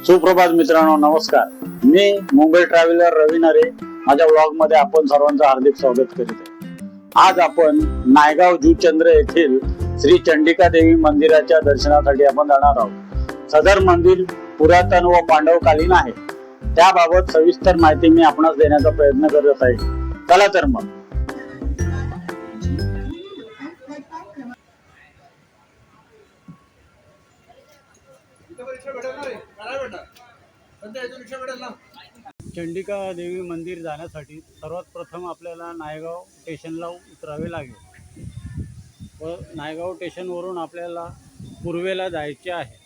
सुप्रभात मित्रांनो, नमस्कार. मी मुंबई ट्रॅव्हलर रवी नरे. माझ्या व्लॉग मध्ये आपण सर्वांचं हार्दिक स्वागत करीत आहे. आज आपण नायगाव जुचंद्र येथील श्री चंडिका देवी मंदिराच्या दर्शनासाठी आपण जाणार आहोत. सदर मंदिर पुरातन व पांडवकालीन आहे. त्याबाबत सविस्तर माहिती मी आपणास देण्याचा प्रयत्न करत आहे. चला तर मग. चंडिका देवी मंदिर जाण्यासाठी सर्वात प्रथम आपल्याला नायगाव स्टेशनला उतरावे लागेल व नायगाव स्टेशनवरून आपल्याला पूर्वेला जायचे आहे.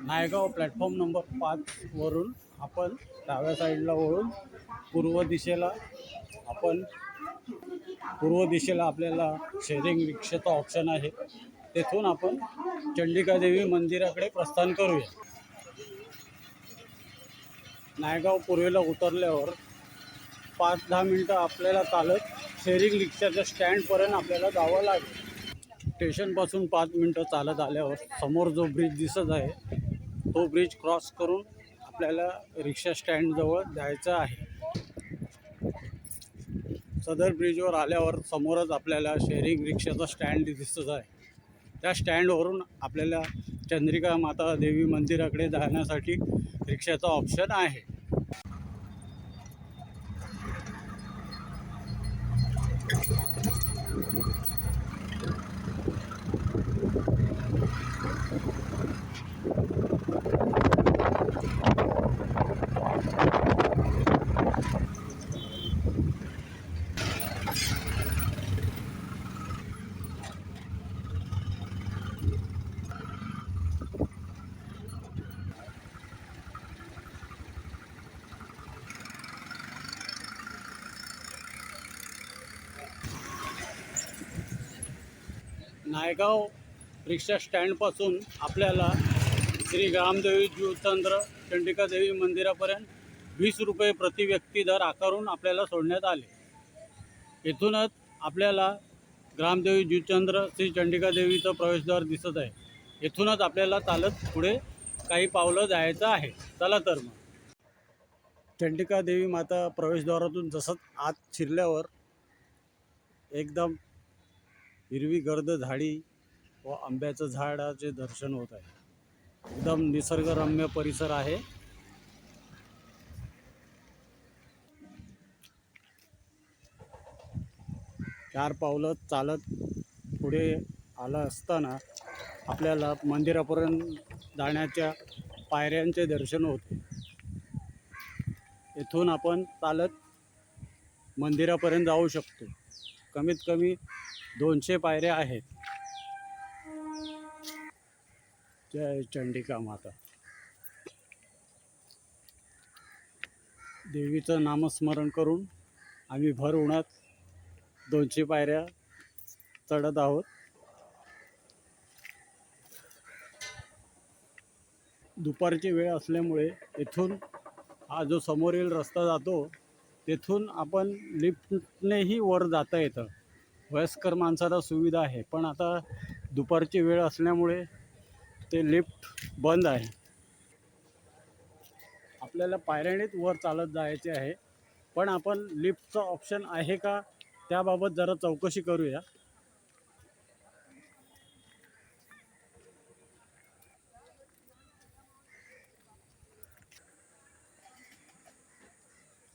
नायगाव प्लॅटफॉर्म नंबर 5 वरून आपण डाव्या साईडला वळून पूर्व दिशेला आपल्याला शेअरिंग रिक्षाचा ऑप्शन आहे. तेथून आपण चंडिका देवी मंदिराकडे प्रस्थान करूया. नायगाव पूर्वेला उतरल्यावर 5-10 मिनटं आपल्याला चालत शेअरिंग रिक्षाच्या स्टँडपर्यंत आपल्याला जावं लागेल. स्टेशनपासून 5 मिनटं चालत आल्यावर समोर जो ब्रिज दिसत आहे तो ब्रिज क्रॉस करून आपल्याला रिक्षा स्टँडजवळ जायचं आहे. सदर ब्रिजवर आल्यावर समोरच आपल्याला शेअरिंग रिक्षाचा स्टँड दिसत आहे. त्या स्टँडवरून आपल्याला चंद्रिका माता देवी मंदिराकडे जाण्यासाठी रिक्षाचा ऑप्शन आहे. नायगाव रिक्षा स्टँडपासून आपल्याला श्री ग्रामदेवी जुचंद्र चंडिका देवी मंदिरापर्यंत 20 रुपये प्रति व्यक्ती दर आकारून आपल्याला सोडण्यात आले. येथूनच आपल्याला ग्रामदेवी जुचंद्र श्री चंडिका देवीचं प्रवेशद्वार दिसत आहे. येथूनच आपल्याला चालत पुढे काही पावलं जायचं आहे. चला तर मग. चंडिका देवी माता प्रवेशद्वारातून जसंच आत शिरल्यावर एकदम हिरवी गर्द झाडी व आंब्याचं झाडाचे दर्शन होत आहे. एकदम निसर्गरम्य परिसर आहे. चार पावलं चालत पुढे आलं असताना आपल्याला मंदिरापर्यंत जाण्याच्या पायऱ्यांचे दर्शन होते. येथून आपण चालत मंदिरापर्यंत जाऊ शकतो. कमीत कमी 200 पायऱ्या आहेत. जय चंडिका माता. देवीचं नामस्मरण करून आम्ही भर उन्हात 200 पायऱ्या चढत आहोत. दुपारची वेळ असल्यामुळे इथून हा जो समोरील रस्ता जातो तेथून आपण लिफ्टनेही वर जाता येतं. वयस्कर माणसाला सुविधा आहे, पण आता दुपारची वेळ असल्यामुळे ते लिफ्ट बंद आहे. आपल्याला पायऱ्यानेच वर चालत जायचे आहे, पण आपण लिफ्टचा ऑप्शन आहे का त्याबाबत जरा चौकशी करूया.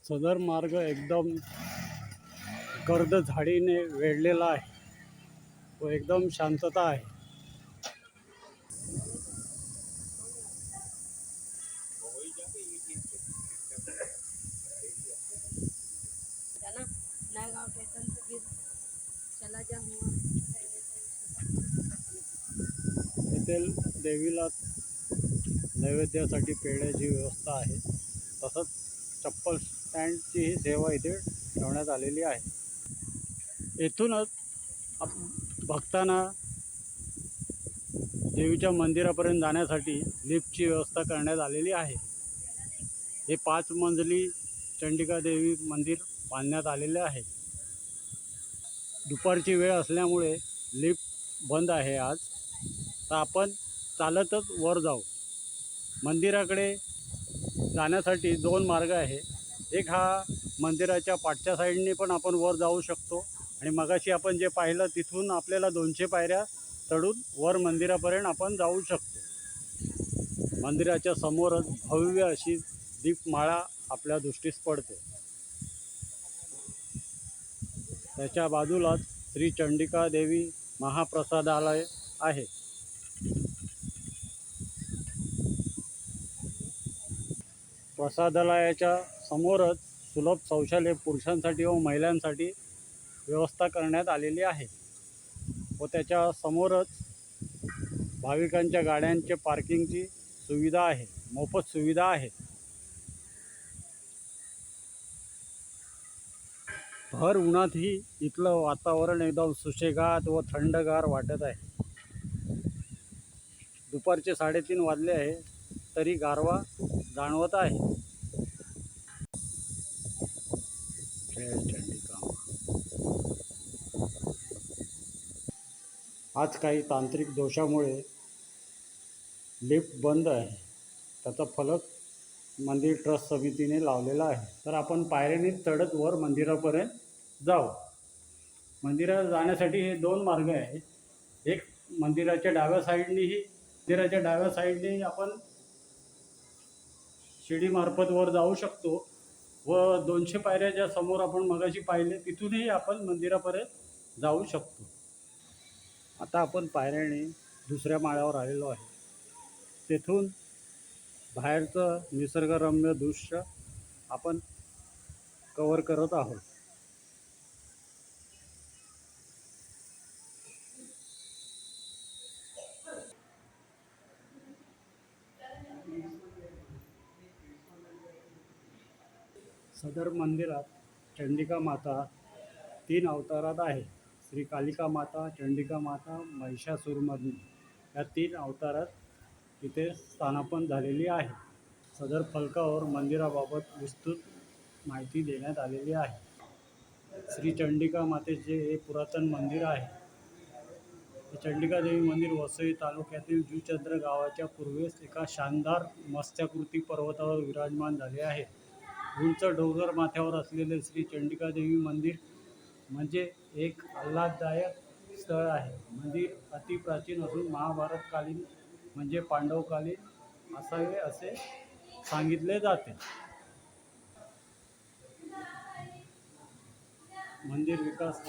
सदर मार्ग एकदम गर्द झाडीने वेढलेला आहे व एकदम शांतता आहे. येथील देवीला नैवेद्यासाठी पेढ्याची व्यवस्था आहे. तसंच चप्पल स्टँडचीही सेवा इथे ठेवण्यात आलेली आहे. येथूनच भक्तांना देवीच्या मंदिरापर्यंत जाण्यासाठी लिफ्टची व्यवस्था करण्यात आलेली आहे. हे 5 मजली चंडिका देवी मंदिर बांधण्यात आलेले आहे. दुपारची वेळ असल्यामुळे लिफ्ट बंद आहे आज, तर आपण चालतच वर जाऊ. मंदिराकडे जाण्यासाठी 2 मार्ग आहे. एक हा मंदिराच्या पाठच्या साईडने पण आपण वर जाऊ शकतो आणि मगाशी आपण जे पाहिलं तिथून आपल्याला 200 पायऱ्या चढून वर मंदिरापर्यंत आपण जाऊ शकतो. मंदिराच्या समोरच भव्य अशी दीपमाळा आपल्या दृष्टीस पडते. त्याच्या बाजूलाच श्री चंडिका देवी महाप्रसादालय आहे. प्रसादालयाच्या समोरच सुलभ शौचालय पुरुषांसाठी व महिलांसाठी व्यवस्था करण्यात आलेली आहे व त्याच्या समोरच भाविकांच्या गाड्यांचे पार्किंगची सुविधा आहे, मोफत सुविधा आहे. भर उन्हातही इथलं वातावरण एकदम सुशेगात व थंडगार वाटत आहे. दुपारचे 3:30 वाजले आहे तरी गारवा जाणवत आहे. जय चंडिका. आज काही तांत्रिक दोषामुळे लिफ्ट बंद आहे. त्याचा फलक मंदिर ट्रस्ट समितीने लावलेला आहे. तर आपण पायऱ्यांनी चढत वर मंदिरापर्यंत जाऊ. मंदिरात जाण्यासाठी हे 2 मार्ग आहेत. एक मंदिराच्या डाव्या साईडने आपण शिडीमार्फत वर जाऊ शकतो व 200 पायऱ्या ज्या समोर आपण मगाशी पाहिले तिथूनही आपण मंदिरापर्यंत जाऊ शकतो. आता आपण पायऱ्याने दुसऱ्या माळ्यावर आलेलो आहे. तेथून बाहेरचं निसर्गरम्य दृश्य आपण कव्हर करत आहोत. सदर मंदिरात चंडिका माता 3 अवतारात आहे. श्री कालिका माता, चंडिका माता, महिषासुरमर्दिनी या 3 अवतारात इथे स्थानापन्न झालेली आहे. सदर फलकावर मंदिराबाबत विस्तृत माहिती देण्यात आलेली आहे. श्री चंडिका मातेचे हे पुरातन मंदिर आहे. चंडिका देवी मंदिर वसई तालुक्यातील जुचंद्र गावाच्या पूर्वेस एका शानदार मत्स्याकृती पर्वतावर विराजमान झाले आहे. उंच डोंगर माथ्यावर असलेले श्री चंडिका देवी मंदिर म्हणजे एक आल्हाददायक स्थळ आहे. मंदिर अतिप्राचीन असून महाभारतकालीन म्हणजे पांडवकालीन असावे असे सांगितले जाते. मंदिर विकास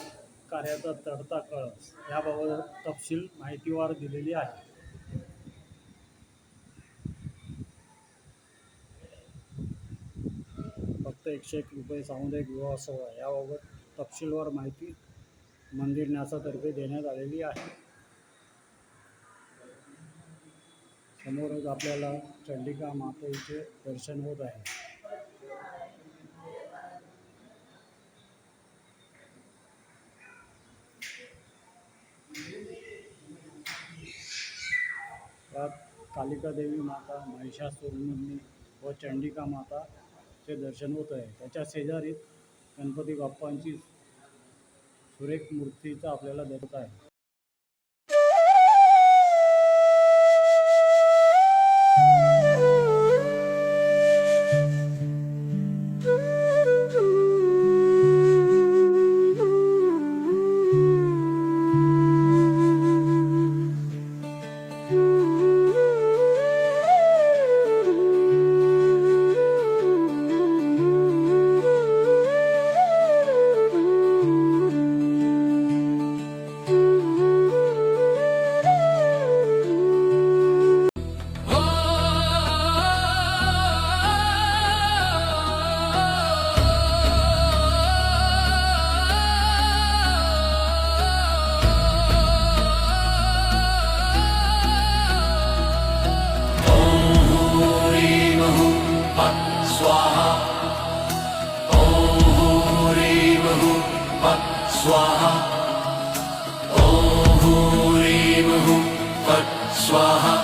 कार्याचा चढता कळस याबाबत तपशील माहितीवार दिलेली आहे. फक्त 101 रुपये सामुदायिक विवाह सोहळा याबाबत तपशीलवार माहिती मंदिर न्यासातर्फे देण्यात आलेली आहे. समोरच आपल्याला चंडिका मातेचे दर्शन होत आहे. यात कालिका देवी माता, महिषासुरमर्दिनी व चंडिका माताचे दर्शन होत आहे. त्याच्या शेजारी गणपती बाप्पांची सुरेख मूर्तीचा आपल्याला दिसत आहे. स्वाहा ॐ ह्रीं हुं फट् स्वाहा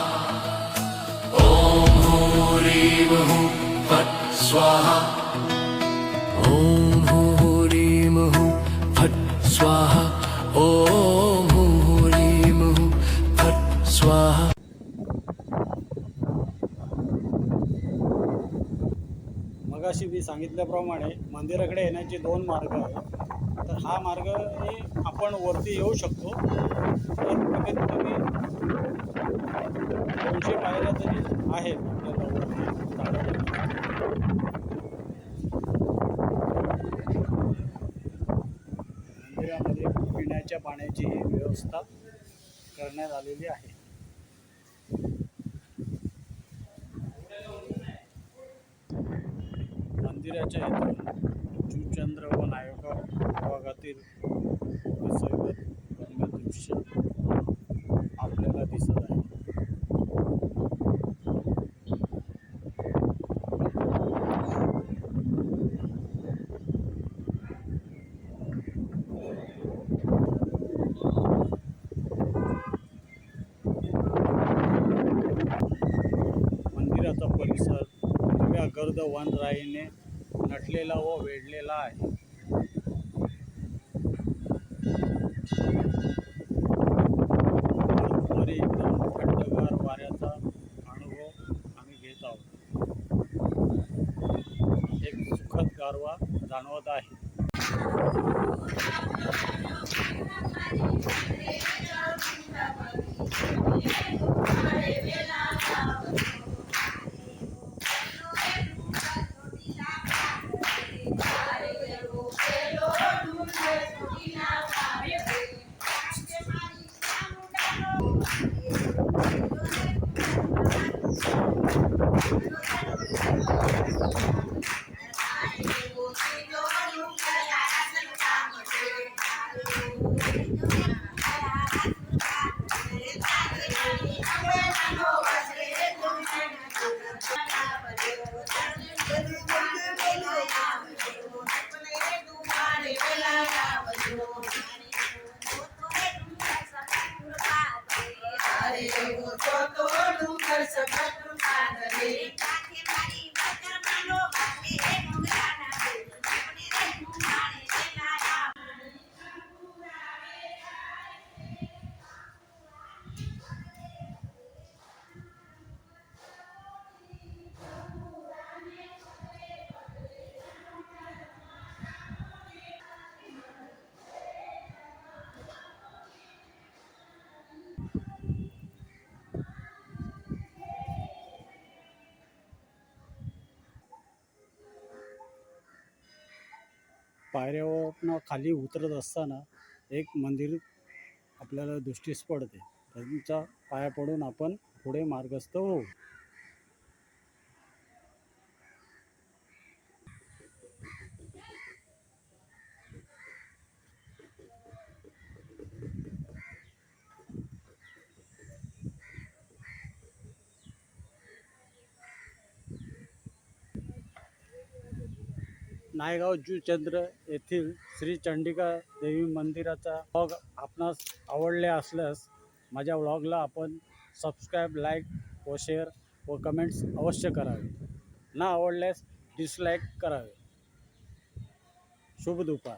ॐ ह्रीं हुं फट् स्वाहा। स्वाहा ॐ ह्रीं फट् स्वाहा ॐ ह्रीं फट् स्वाहा। मगाशी मी सांगितल्याप्रमाणे मंदिराकडे येण्याचे 2 मार्ग आहेत. तर हा मार्ग हे आपण वरती येऊ शकतो. तर कमीत कमी 200 पायऱ्या तरी आहेत आपल्याला वरती चढायला. मंदिरामध्ये पिण्याच्या पाण्याची व्यवस्था करण्यात आलेली आहे. मंदिराच्या इथून चूचंद्र व नायगाव भागातील निसर्ग रम्य दृश्य आपल्याला दिसत आहे. मंदिराचा परिसर हिरव्या गर्द वनराईने नटलेला व वेढलेला आहे. वरती एकदम थंडगार वाऱ्याचा अनुभव आम्ही घेत आहोत. एक सुखद गारवा जाणवत आहे. पायऱ्यावरनं खाली उतरत असताना एक मंदिर आपल्याला दृष्टीस पडते. त्यांच्या पाया पडून आपण पुढे मार्गस्थ होऊ. नायगाव जूचंद्र येथील श्री चंडिका देवी मंदिराचा व्लॉग आपणास आवडले असल्यास माझ्या व्लॉगला आपण सबस्क्राईब, लाईक व शेअर व कमेंट्स अवश्य करावे. ना आवडल्यास डिसलाईक करावे. शुभ दुपार.